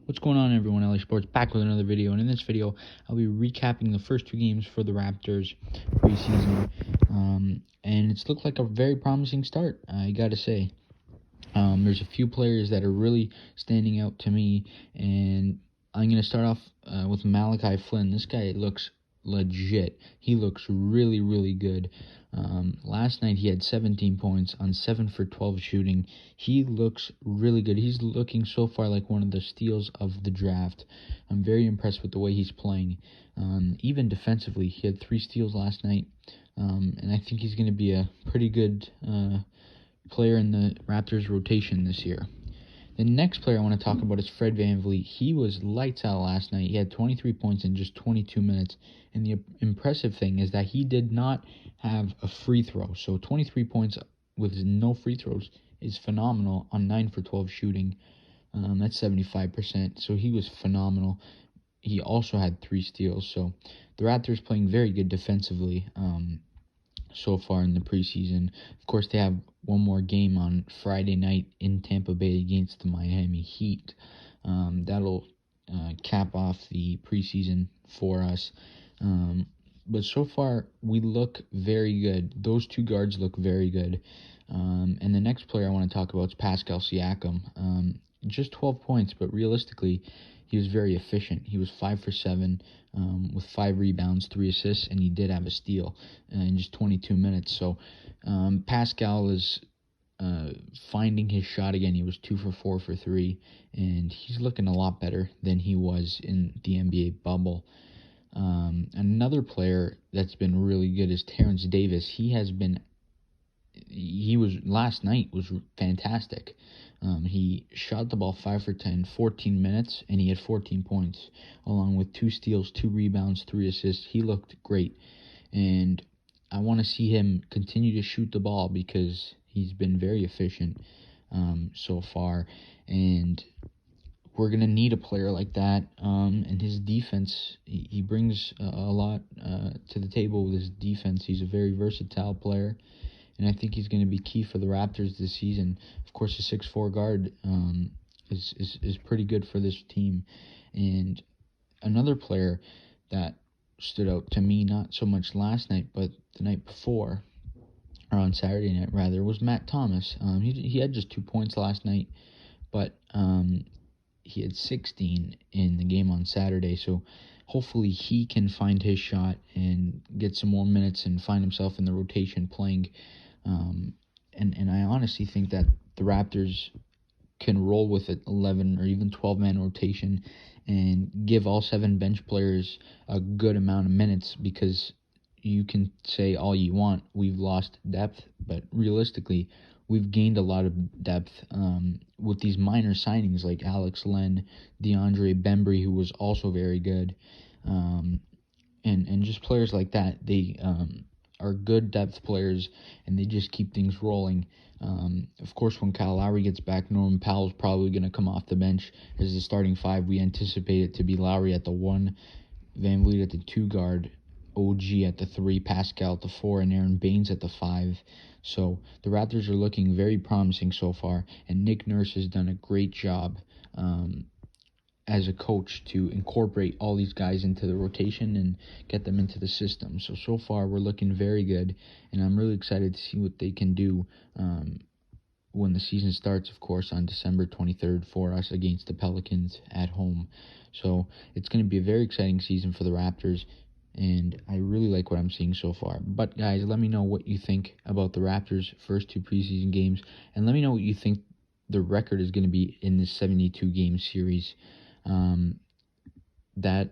What's going on, everyone? LA Sports back with another video, and in this video I'll be recapping the first two games for the Raptors preseason, and it's looked like a very promising start, I gotta say. There's a few players that are really standing out to me, and I'm going to start off with Malachi Flynn. This guy looks legit. He looks really, really good. Last night he had 17 points on 7 for 12 shooting. He looks really good. He's looking so far like one of the steals of the draft. I'm very impressed with the way he's playing. Even defensively, he had 3 steals last night, and I think he's going to be a pretty good player in the Raptors rotation this year. The next player I want to talk about is Fred VanVily. He was lights out last night. He had 23 points in just 22 minutes. And the impressive thing is that he did not have a free throw. So 23 points with no free throws is phenomenal on 9 for 12 shooting. That's 75%. So he was phenomenal. He also had 3 steals. So the Raptors playing very good defensively so far in the preseason. Of course, they have one more game on Friday night in Tampa Bay against the Miami Heat. That'll cap off the preseason for us. But so far, we look very good. Those two guards look very good. And the next player I want to talk about is Pascal Siacom. Just 12 points, but realistically, he was very efficient. He was 5 for 7 with 5 rebounds, 3 assists, and he did have a steal in just 22 minutes. So Pascal is finding his shot again. He was 2 for 4 for 3, and he's looking a lot better than he was in the NBA bubble. Another player that's been really good is Terence Davis. Last night was fantastic. He shot the ball 5 for 10, 14 minutes, and he had 14 points, along with 2 steals, 2 rebounds, 3 assists. He looked great, and I want to see him continue to shoot the ball because he's been very efficient so far, and we're going to need a player like that. And his defense, he brings a lot to the table with his defense. He's a very versatile player, and I think he's going to be key for the Raptors this season. Of course, the 6'4" guard is pretty good for this team. And another player that stood out to me, not so much last night, but the night before, or on Saturday night rather, was Matt Thomas. He had just 2 points last night, but he had 16 in the game on Saturday. So hopefully he can find his shot and get some more minutes and find himself in the rotation playing. And I honestly think that the Raptors can roll with an 11 or even 12-man rotation and give all 7 bench players a good amount of minutes, because you can say all you want, we've lost depth, but realistically, we've gained a lot of depth with these minor signings like Alex Len, DeAndre Bembry, who was also very good, and just players like that. They are good depth players, and they just keep things rolling. Of course, when Kyle Lowry gets back, Norman Powell's probably going to come off the bench as the starting 5. We anticipate it to be Lowry at the 1, VanVleet at the 2 guard, OG at the 3, Pascal at the 4, and Aaron Baines at the 5. So the Raptors are looking very promising so far, and Nick Nurse has done a great job as a coach to incorporate all these guys into the rotation and get them into the system. So far we're looking very good, and I'm really excited to see what they can do when the season starts, of course, on December 23rd for us against the Pelicans at home. So it's going to be a very exciting season for the Raptors, and I really like what I'm seeing so far. But guys, let me know what you think about the Raptors' first 2 preseason games, and let me know what you think the record is going to be in this 72-game series. That